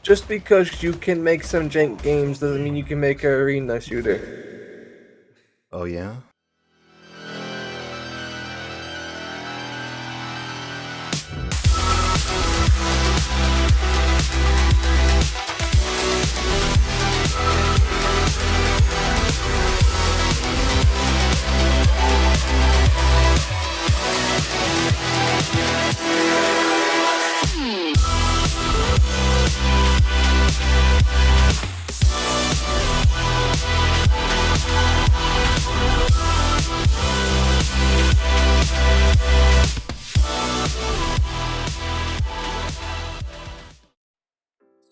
Just because you can make some jank games doesn't mean you can make an arena shooter. Oh yeah?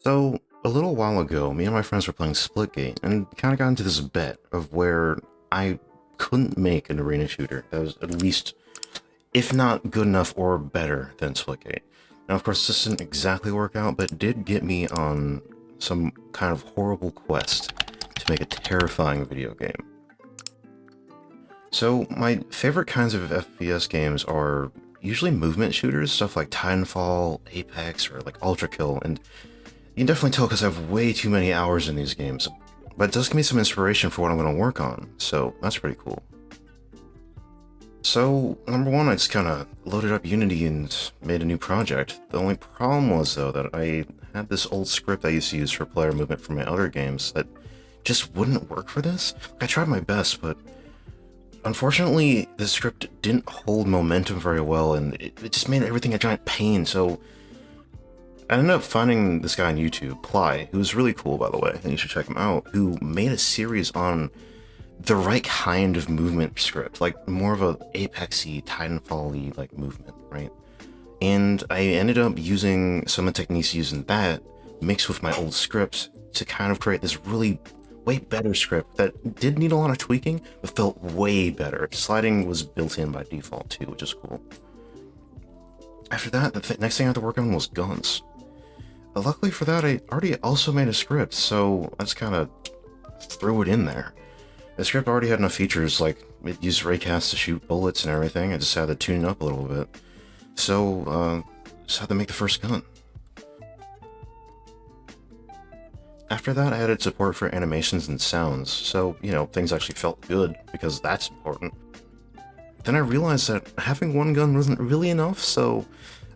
So, a little while ago, me and my friends were playing Splitgate, and kind of got into this bet of where I couldn't make an arena shooter that was at least, if not good enough or better than Splitgate. Now, of course, this didn't exactly work out, but it did get me on some kind of horrible quest to make a terrifying video game. So, my favorite kinds of FPS games are usually movement shooters, stuff like Titanfall, Apex, or like Ultra Kill, and you can definitely tell because I have way too many hours in these games, but it does give me some inspiration for what I'm going to work on, so that's pretty cool. So, number one, I just kind of loaded up Unity and made a new project. The only problem was, though, that I had this old script I used to use for player movement from my other games that just wouldn't work for this. I tried my best, but unfortunately, the script didn't hold momentum very well, and it just made everything a giant pain, so I ended up finding this guy on YouTube, Ply, who's really cool, by the way, and you should check him out, who made a series on the right kind of movement script, like more of a Apexy, Titanfall-y like movement, right? And I ended up using some of the techniques used in that, mixed with my old script, to kind of create this really way better script that did need a lot of tweaking, but felt way better. Sliding was built in by default too, which is cool. After that, the next thing I had to work on was guns. Luckily for that, I already also made a script, so I just kind of threw it in there. The script already had enough features, like it used raycast to shoot bullets and everything. I just had to tune it up a little bit. So, just had to make the first gun. After that, I added support for animations and sounds, so, you know, things actually felt good, because that's important. Then I realized that having one gun wasn't really enough, so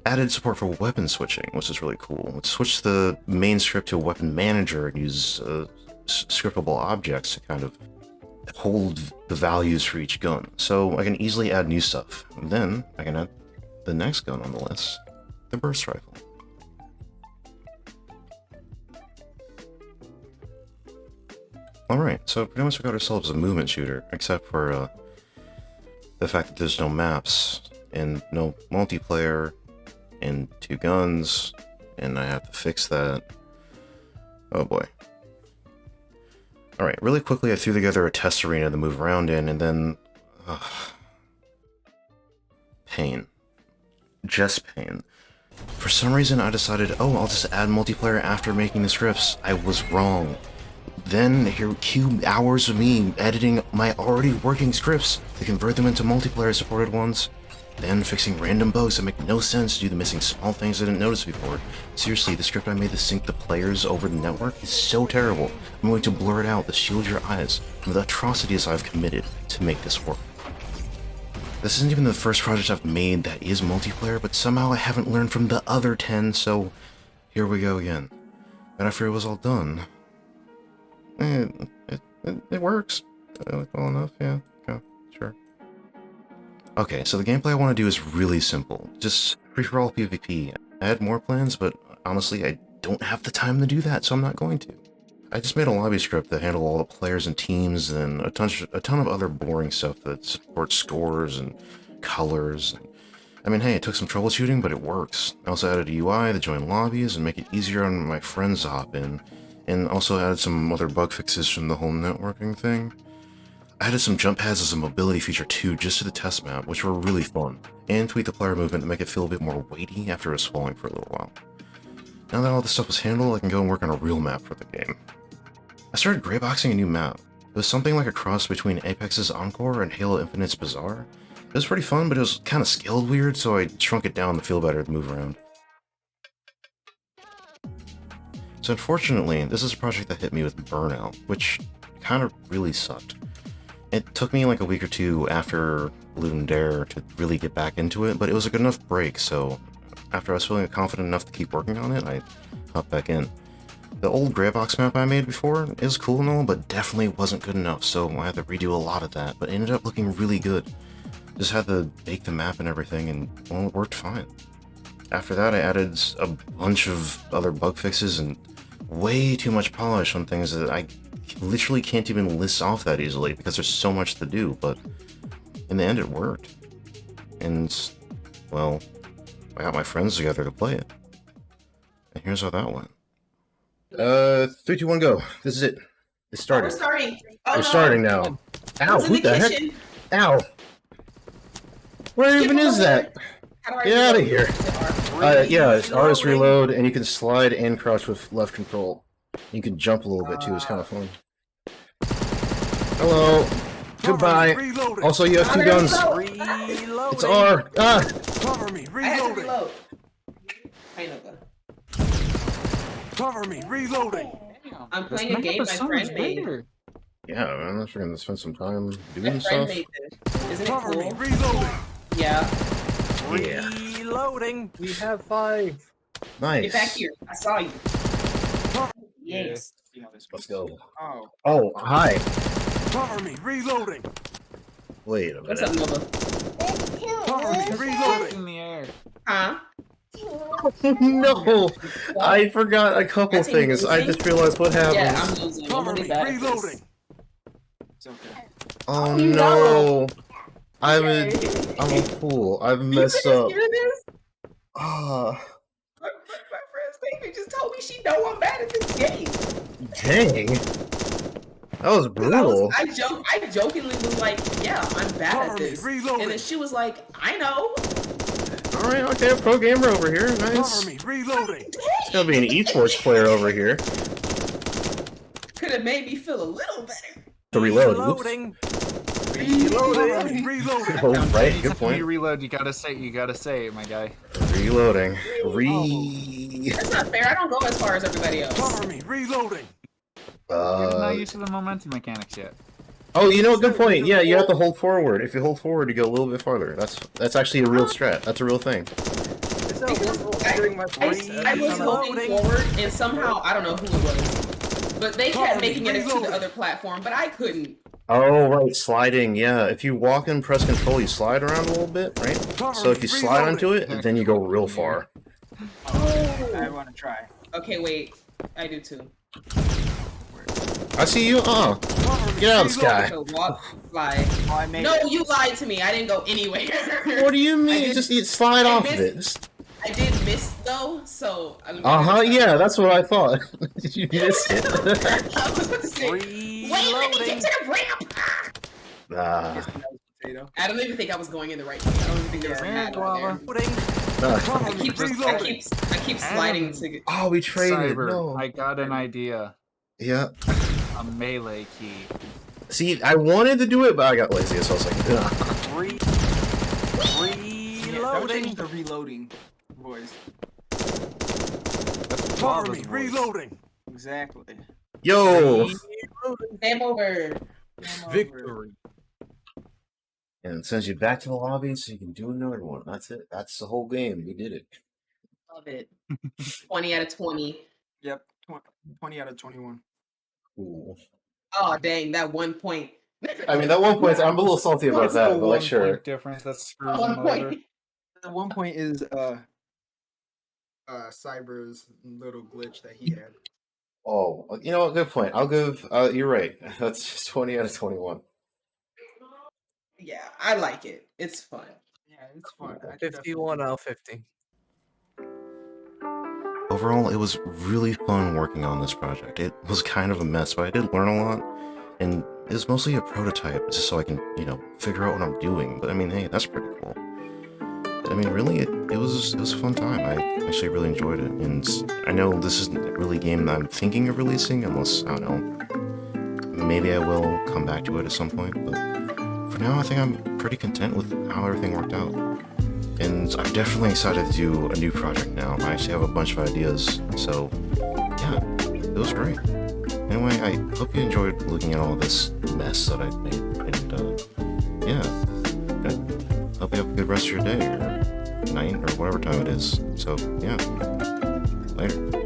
added support for weapon switching, which is really cool. It switched the main script to a weapon manager and use scriptable objects to kind of hold the values for each gun, so I can easily add new stuff. And then I can add the next gun on the list, the burst rifle. Alright, so pretty much we got ourselves a movement shooter, except for the fact that there's no maps, and no multiplayer, and 2 guns, and I have to fix that. Oh boy. Alright, really quickly I threw together a test arena to move around in, and then... pain. Just pain. For some reason I decided, oh, I'll just add multiplayer after making the scripts. I was wrong. Then here cue hours of me editing my already working scripts to convert them into multiplayer supported ones, then fixing random bugs that make no sense due to missing small things I didn't notice before. Seriously, the script I made to sync the players over the network is so terrible. I'm going to blur it out to shield your eyes from the atrocities I've committed to make this work. This isn't even the first project I've made that is multiplayer, but somehow I haven't learned from the other 10, so here we go again. And after it was all done, it works well enough, yeah, sure. Okay, so the gameplay I want to do is really simple. Just free-for-all PvP. I had more plans, but honestly, I don't have the time to do that, so I'm not going to. I just made a lobby script that handled all the players and teams, and a ton of other boring stuff that supports scores and colors. I mean, hey, it took some troubleshooting, but it works. I also added a UI to join lobbies and make it easier on my friends to hop in, and also added some other bug fixes from the whole networking thing. I added some jump pads as a mobility feature too, just to the test map, which were really fun, and tweaked the player movement to make it feel a bit more weighty after it was falling for a little while. Now that all this stuff was handled, I can go and work on a real map for the game. I started grayboxing a new map. It was something like a cross between Apex's Encore and Halo Infinite's Bazaar. It was pretty fun, but it was kind of scaled weird, so I shrunk it down to feel better to move around. So unfortunately, this is a project that hit me with Burnout, which kind of really sucked. It took me like a week or two after Blue and Dare to really get back into it, but it was a good enough break, so after I was feeling confident enough to keep working on it, I hopped back in. The old gray box map I made before is cool and all, but definitely wasn't good enough, so I had to redo a lot of that, but it ended up looking really good. Just had to bake the map and everything, and well, it worked fine. After that, I added a bunch of other bug fixes and way too much polish on things that I literally can't even list off that easily because there's so much to do, but in the end it worked. And, well, I got my friends together to play it. And here's how that went. 3, 2, 1, go. This is it. It started. We're starting. We're starting now. Ow, Who's in who the heck? kitchen? Ow! Where even is that? Get out of here. Yeah, it's R is reload, and you can slide and crouch with left control. You can jump a little bit too, it's kind of fun. Hello. Goodbye. Also, you have 2 guns. It's R. Ah! Cover me, I had to reloading. reload. I know that. Cover me, reloading. I'm playing a game my friend made. Yeah, man, I'm gonna spend some time My doing friend stuff. made this. Isn't it Cover me, cool? reloading. Yeah. Yeah. Reloading. We have 5. Nice. Get back here. I saw you. Yes. Let's go. Oh. Oh, hi. Cover me, reloading. Wait a What's up, minute. Nova? Cover me, reloading. In the air. Huh? No! I forgot a couple That's things. I losing? just realized what happened. Yeah, I'm losing. I'm Cover really me, bad at reloading. this. It's okay. Oh no. no! I'm Okay. a fool. I've You messed couldn't up. hear this? Ah, My friend's baby just told me she know I'm bad at this game. dang. That was 'Cause brutal. I jokingly was like, yeah, I'm bad Cover at me, this. reloading. And then she was like, I know. Alright, okay, a pro gamer over here. Cover Nice. me, reloading. It's gonna be an esports player over here. Could have made me feel a little better. To reload. Whoops. Reloading. Reloading. Reloading. Oh, right, good Anytime point. you reload, you gotta say it, my guy. Reloading. That's not fair. I don't go as far as everybody else. Cover me, reloading. You're not used to the momentum mechanics yet. Oh, you know what? Good point. Yeah, you have to hold forward. If you hold forward, you go a little bit farther. That's actually a real strat. That's a real thing. It's not Because wonderful hearing my I voice. was moving forward, and somehow, I don't know who it was, but they kept making it into the other platform, but I couldn't. Oh, right, sliding. Yeah, if you walk and press control, you slide around a little bit, right? So if you slide onto it, then you go real far. I want to try. Okay, wait. I do too. I see you. Get out of the sky. So walk, slide. Oh, I made No, it. you lied to me. I didn't go anywhere. What do you mean? did- Just slide off of missed- it. Just... I did miss though, so. Yeah, that's what I thought. You missed it. I was about to say, wait, let me get to the ramp. Ah. Potato. I don't even think I was going in the right way. I don't even think there was a map on there. Ah. I keep sliding to. Oh, we traded. Cyber, No. I got an idea. Yeah. A melee key. See, I wanted to do it, but I got lazy, so I was like, nah. Don't change the reloading voice. That's Cover Lava's me, voice. reloading. Exactly. Yo! Game over. Victory. And it sends you back to the lobby so you can do another one. That's it. That's the whole game. We did it. Love it. 20 out of 20. Yep. 20 out of 21. Cool. Oh dang, that 1 point. I mean, that 1 point, I'm a little salty about What's that, the but like, 1 sure. point difference that screws 1 them over? point. The 1 point is Cyber's little glitch that he had. Oh, you know what? Good point. I'll give, you're right. That's just 20 out of 21. Yeah, I like it. It's fun. Yeah, it's fun. I 51 out of 50. Overall, it was really fun working on this project. It was kind of a mess, but I did learn a lot. And it's mostly a prototype, just so I can, figure out what I'm doing. But I mean, hey, that's pretty cool. I mean, really, it was a fun time. I actually really enjoyed it. And I know this isn't really a game that I'm thinking of releasing, unless, I don't know, maybe I will come back to it at some point. But for now, I think I'm pretty content with how everything worked out. And I'm definitely excited to do a new project now. I actually have a bunch of ideas. So, yeah, it was great. Anyway, I hope you enjoyed looking at all this mess that I've made, and yeah, I hope you have a good rest of your day, or night, or whatever time it is. So, yeah, later.